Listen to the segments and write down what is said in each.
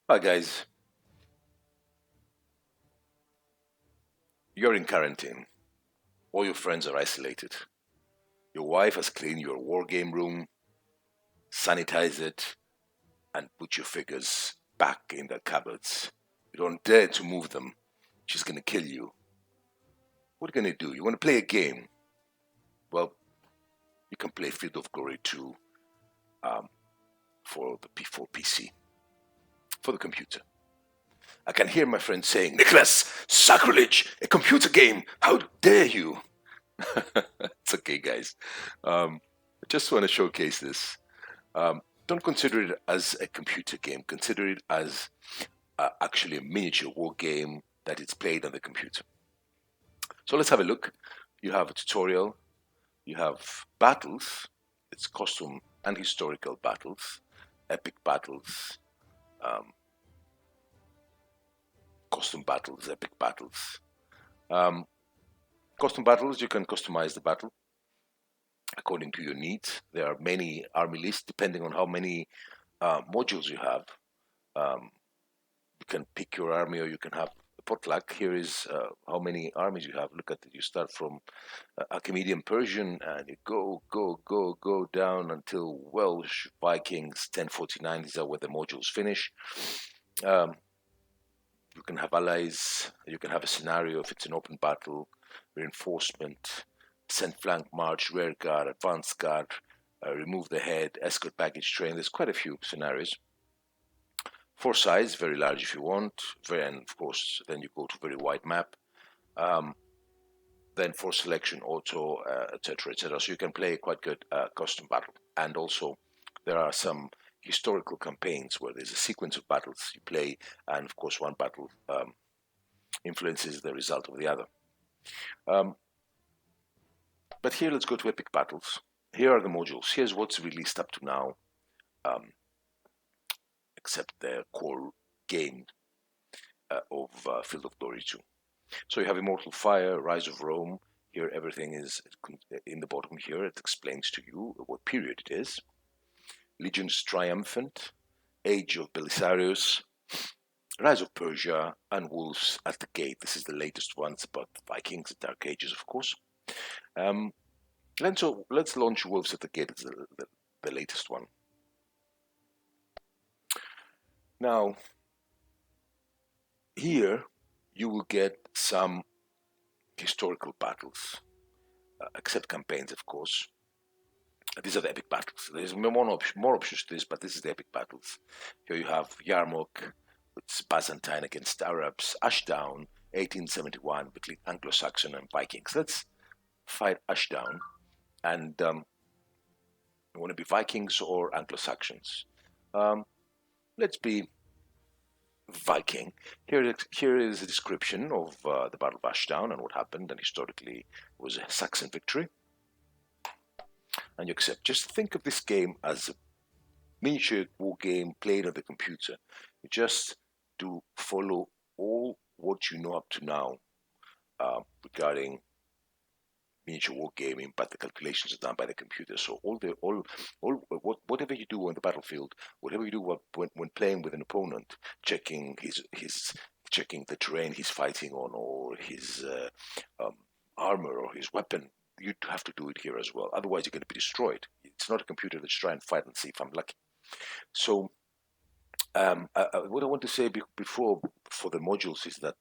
Hi guys, you're in quarantine. All your friends are isolated. Your wife has cleaned your war game room, sanitized it, and put your figures back in the cupboards. You don't dare to move them. She's gonna kill you. What are you gonna do? You wanna play a game? Well, you can play Field of Glory 2 um, for the P4 PC, for the computer. I can hear my friends saying, Nicholas, sacrilege, a computer game, how dare you? It's okay, guys. I just want to showcase this. Don't consider it as a computer game. Consider it as actually a miniature war game that is played on the computer. So let's have a look. You have a tutorial. You have battles. It's custom and historical battles, epic battles, um, custom battles, epic battles. Um, Custom battles, you can customize the battle according to your needs. There are many army lists depending on how many modules you have. Um, you can pick your army or you can have a potluck. Here is how many armies you have. Look at it. You start from Achaemenian Persian and you go down until Welsh, Vikings, 1049. These are where the modules finish. Um, you can have allies. You can have a scenario if it's an open battle, reinforcement, descent flank march, rear guard, advance guard, remove the head, escort baggage train. There's quite a few scenarios. For size, very large if you want, and of course, then you go to very wide map. Um, then for selection, auto, etc., etc. So you can play quite good custom battle. And also, there are some historical campaigns where there's a sequence of battles you play, and of course, one battle influences the result of the other. Um, but here, let's go to epic battles. Here are the modules. Here's what's released up to now, um, except the core game of Field of Glory 2. So you have Immortal Fire, Rise of Rome. Here, everything is in the bottom here. It explains to you what period it is. Legions Triumphant, Age of Belisarius, Rise of Persia, and Wolves at the Gate. This is the latest one. It's about the Vikings, the Dark Ages, of course. And so let's launch Wolves at the Gate. It's the latest one. Now, here you will get some historical battles, except campaigns, of course. These are the epic battles. There's more options to this, but this is the epic battles. Here you have Yarmouk, it's Byzantine against Arabs, Ashdown, 1871, between Anglo-Saxon and Vikings. Let's fight Ashdown, and you want to be Vikings or Anglo-Saxons. Let's be Viking. Here is a description of the Battle of Ashdown and what happened, and historically it was a Saxon victory. And you accept. Just think of this game as a miniature war game played on the computer. You just do follow all what you know up to now regarding miniature war gaming, but the calculations are done by the computer. So whatever you do on the battlefield, whatever you do when playing with an opponent, checking checking the terrain he's fighting on, or his armor or his weapon, you have to do it here as well. Otherwise, you're going to be destroyed. It's not a computer that's trying to fight and see if I'm lucky. So what I want to say before for the modules is that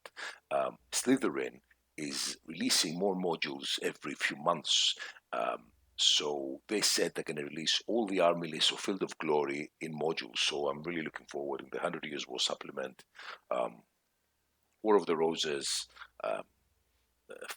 Slytherin is releasing more modules every few months. So they said they're going to release all the army lists of Field of Glory in modules. So I'm really looking forward in the 100 Years War supplement, War of the Roses,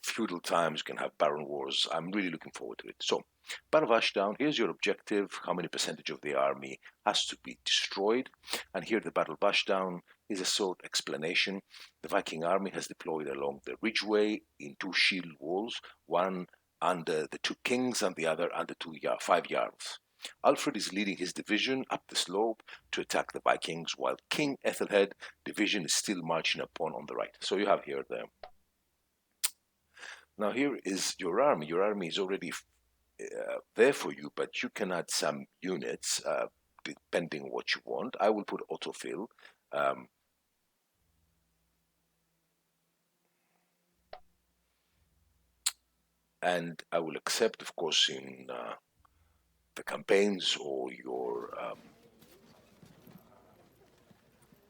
feudal times, you can have Baron Wars. I'm really looking forward to it. So, Battle of Ashdown, here's your objective. How many percentage of the army has to be destroyed? And here the Battle of Ashdown is a short explanation. The Viking army has deployed along the ridgeway in two shield walls, one under the two kings and the other under 5 yards. Alfred is leading his division up the slope to attack the Vikings, while King Ethelred division is still marching upon on the right. So you have here the now here is your army. Your army is already there for you, but you can add some units depending what you want. I will put autofill. Um, and I will accept, of course, in the campaigns or your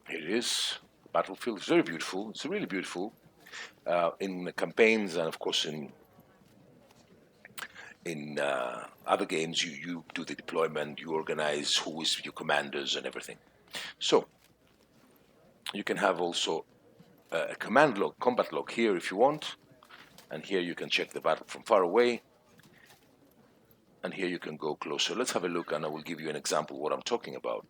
here it is. The battlefield is very beautiful. It's really beautiful in the campaigns, and of course in other games you do the deployment, you organize who is your commanders and everything. So you can have also a command log, combat log here if you want, and here you can check the battle from far away, and here you can go closer. Let's have a look, and I will give you an example of what I'm talking about.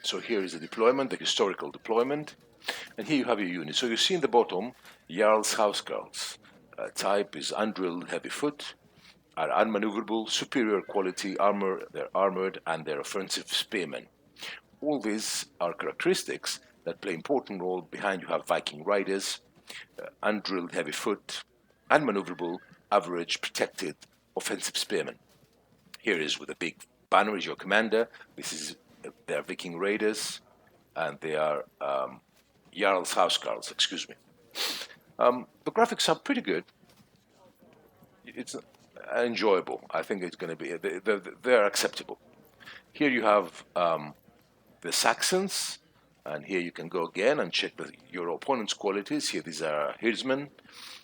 So here is the deployment, the historical deployment, and here you have your unit. So you see in the bottom, Jarl's Housecarls. Type is undrilled heavy foot, are unmaneuverable, superior quality armor, they're armored, and they're offensive spearmen. All these are characteristics that play important role. Behind you have Viking riders, undrilled heavy foot, unmaneuverable, average, protected, offensive spearmen. Here is with a big banner is your commander. This is they are Viking raiders, and they are Jarl's Housecarls. Excuse me. The graphics are pretty good. It's enjoyable. I think it's going to be. They're acceptable. Here you have the Saxons, and here you can go again and check your opponent's qualities. Here these are herdsmen.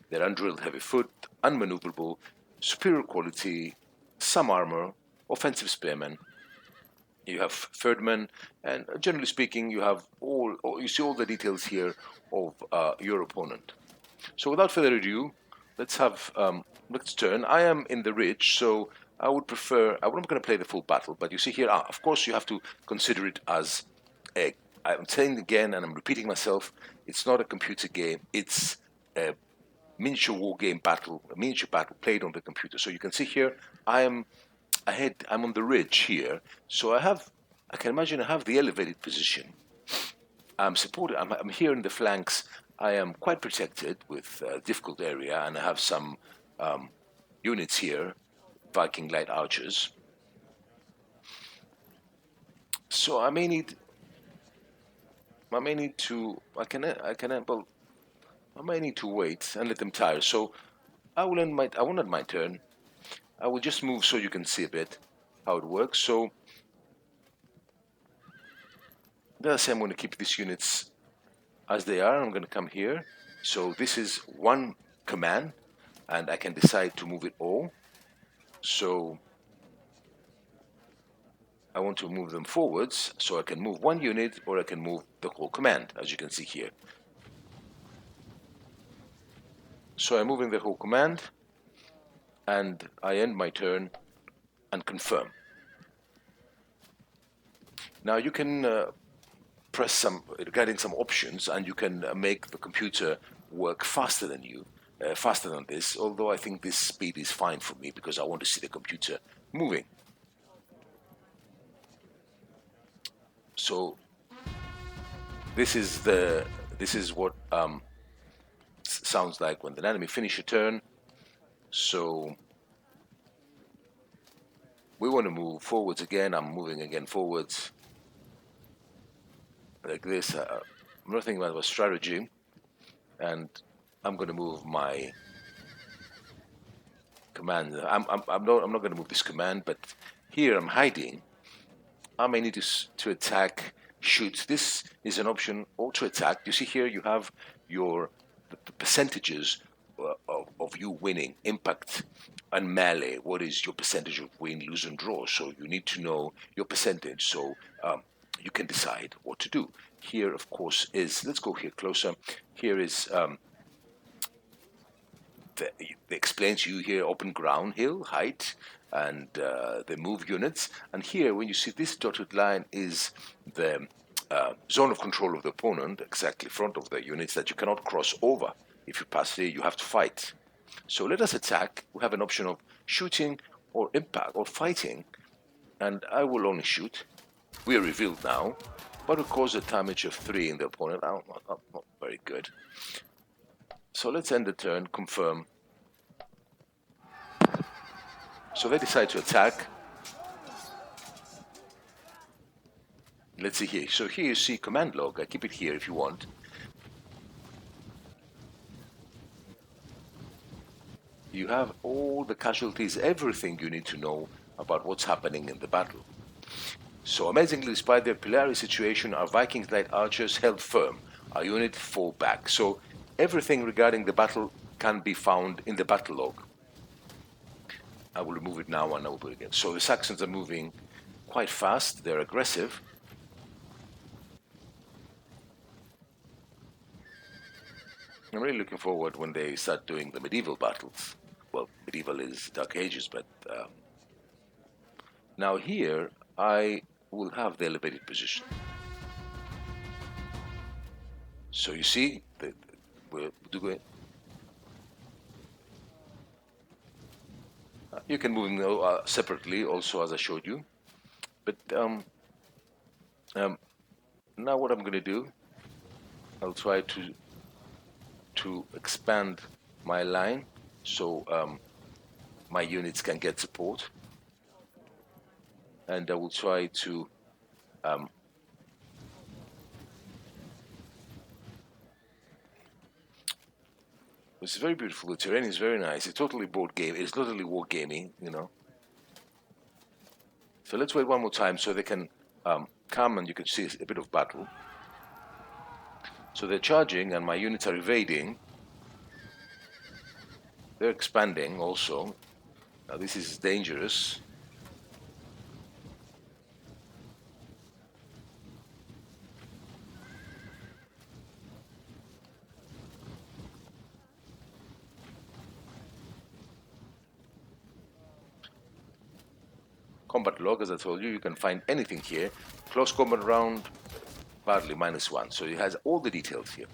They're undrilled heavy foot, unmaneuverable, superior quality, some armor, offensive spearmen. You have Ferdman, and generally speaking, you have you see all the details here of your opponent. So without further ado, let's turn. I am in the ridge, so I would prefer. I'm not going to play the full battle, but you see here, of course, you have to consider it as a. I'm saying again, and I'm repeating myself. It's not a computer game. It's a miniature war game battle, a miniature battle played on the computer. So you can see here, I am ahead. I'm on the ridge here, so I can imagine I have the elevated position. I'm supported. I'm here in the flanks. I am quite protected with a difficult area, and I have some units here, Viking light archers. So I may need to. Well, I may need to wait and let them tire. So I will end I will end my turn. I will just move so you can see a bit how it works. So let's say I'm going to keep these units as they are. I'm going to come here. So this is one command, and I can decide to move it all. So I want to move them forwards, so I can move one unit or I can move the whole command, as you can see here. So I'm moving the whole command, and I end my turn and confirm. Now you can press some options, and you can make the computer work faster than you, faster than this, although I think this speed is fine for me because I want to see the computer moving. So this is what sounds like when the enemy finish a turn. So we want to move forwards again. I'm moving again forwards like this. I'm not thinking about a strategy, and I'm going to move my command. I'm not going to move this command, but here I'm hiding. I may need to attack, shoot. This is an option, or to attack. You see here you have the percentages of you winning, impact, and melee. What is your percentage of win, lose, and draw? So you need to know your percentage, so you can decide what to do. Here, of course, let's go here closer. Here is it explains to you here open ground, hill, height, and the move units. And here, when you see this dotted line, is the zone of control of the opponent, exactly in front of the units that you cannot cross over. If you pass here, you have to fight. So let us attack. We have an option of shooting or impact or fighting, and I will only shoot. We are revealed now, but it cause a damage of 3 in the opponent. Not very good. So let's end the turn, confirm. So they decide to attack. let's see here. So here you see command log. I keep it here if you want. You have all the casualties, everything you need to know about what's happening in the battle. So amazingly, despite their precarious situation, our Viking light archers held firm. Our unit fought back. So everything regarding the battle can be found in the battle log. I will remove it now and I will put it again. So the Saxons are moving quite fast. They're aggressive. I'm really looking forward when they start doing the medieval battles. Well, medieval is Dark Ages, but now here I will have the elevated position. So you see, we're doing. You can move them separately, also as I showed you. But now what I'm going to do, I'll try to expand my line so my units can get support, and I will try to it's very beautiful. The terrain is very nice. It's totally board game. It's totally wargaming, you know. So let's wait one more time so they can come and you can see a bit of battle. So they're charging and my units are evading. They're expanding also. Now this is dangerous. Combat log, as I told you, you can find anything here. Close combat round, badly -1. So it has all the details here.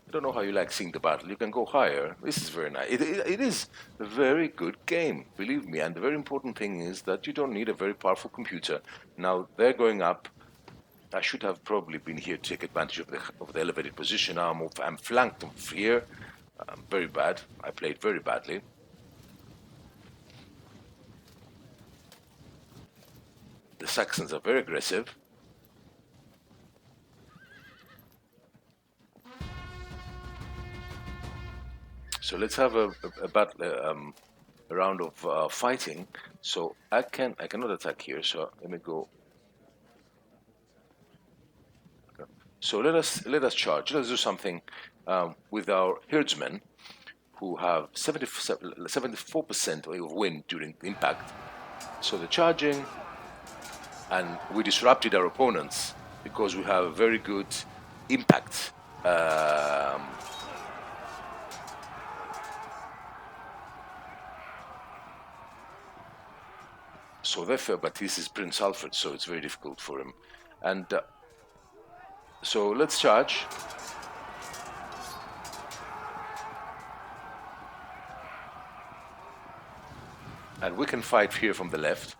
I don't know how you like seeing the battle. You can go higher. This is very nice. It is a very good game, believe me. And the very important thing is that you don't need a very powerful computer. Now they're going up. I should have probably been here to take advantage of the elevated position. I'm flanked from here. Very bad. I played very badly. The Saxons are very aggressive. So let's have a round of fighting. So I cannot attack here. So let me go. Okay. So let us charge. Let's do something with our herdsmen, who have 74% of win during impact. So they're charging. And we disrupted our opponents because we have very good impact. So therefore, but this is Prince Alfred, so it's very difficult for him. And so let's charge. And we can fight here from the left.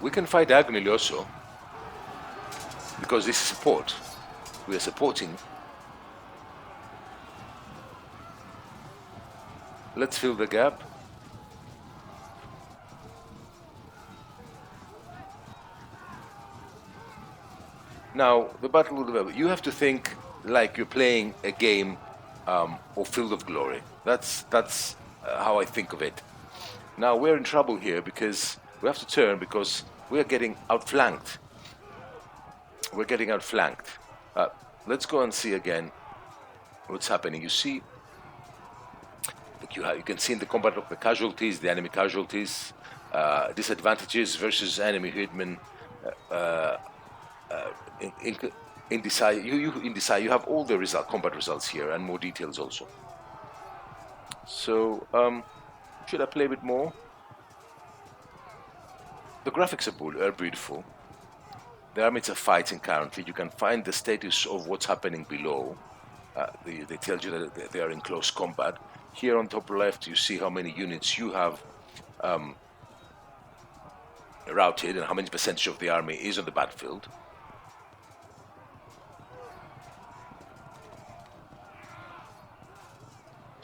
We can fight diagonally also, because this is support. We are supporting. Let's fill the gap. Now, the battle will develop. You have to think like you're playing a game of Field of Glory. That's how I think of it. Now, we're in trouble here because we have to turn because we are getting outflanked. We're getting outflanked. Let's go and see again what's happening. You see, you can see in the combat of the casualties, the enemy casualties, disadvantages versus enemy hitmen. You have all the combat results here and more details also. So, should I play a bit more? The graphics are beautiful. The armies are fighting currently. You can find the status of what's happening below. They tell you that they are in close combat. Here on top left, you see how many units you have routed and how many percentage of the army is on the battlefield.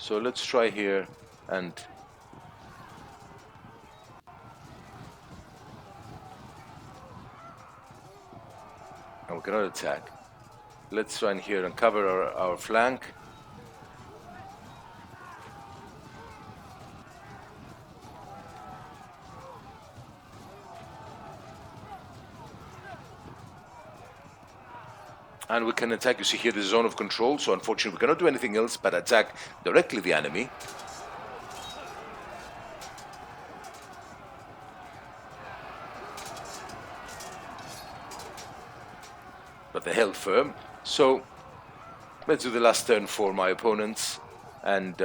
So let's try here and we cannot attack. Let's try in here and cover our flank. And we can attack, you see here the zone of control, so unfortunately we cannot do anything else but attack directly the enemy. But they held firm, so let's do the last turn for my opponents, and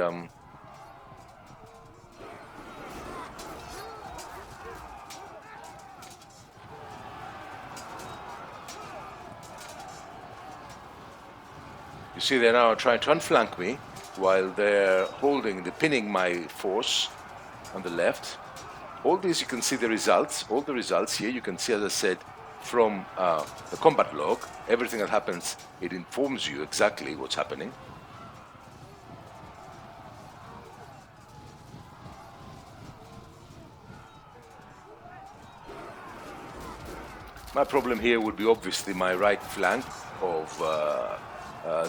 you see they're now trying to unflank me while they're pinning my force on the left. All these, you can see the results, all the results here, you can see, as I said, from the combat log, everything that happens, it informs you exactly what's happening. My problem here would be obviously my right flank of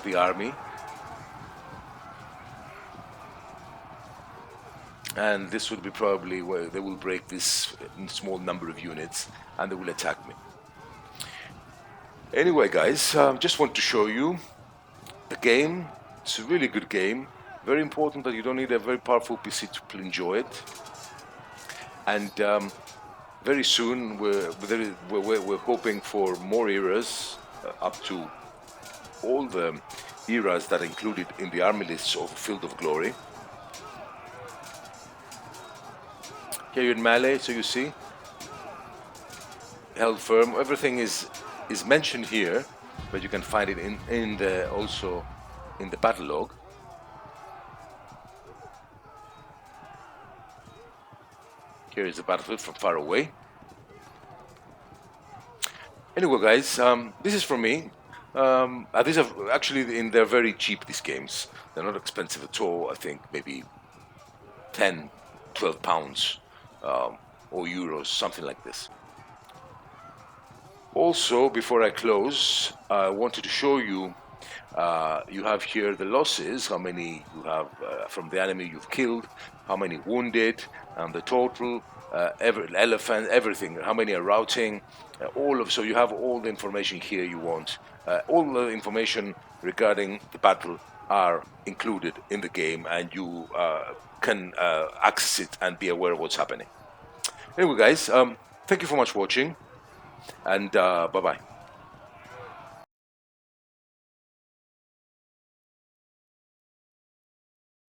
the army. And this would be probably where they will break this small number of units and they will attack me. Anyway, guys, just want to show you the game. It's a really good game. Very important that you don't need a very powerful PC to enjoy it. And very soon we're hoping for more eras, up to all the eras that are included in the army lists of Field of Glory. Here you're in melee, so you see, held firm. Everything is mentioned here, but you can find it also in the battle log. Here is the battlefield from far away. Anyway, guys, this is from me. These are actually they're very cheap, these games. They're not expensive at all. I think maybe 10, 12 pounds or euros, something like this. Also, before I close, I wanted to show you, you have here the losses, how many you have from the enemy you've killed, how many wounded, and the total, elephant, everything, how many are routing, so you have all the information here you want. All the information regarding the battle are included in the game, and you can access it and be aware of what's happening. Anyway, guys, thank you so much for watching, and bye-bye.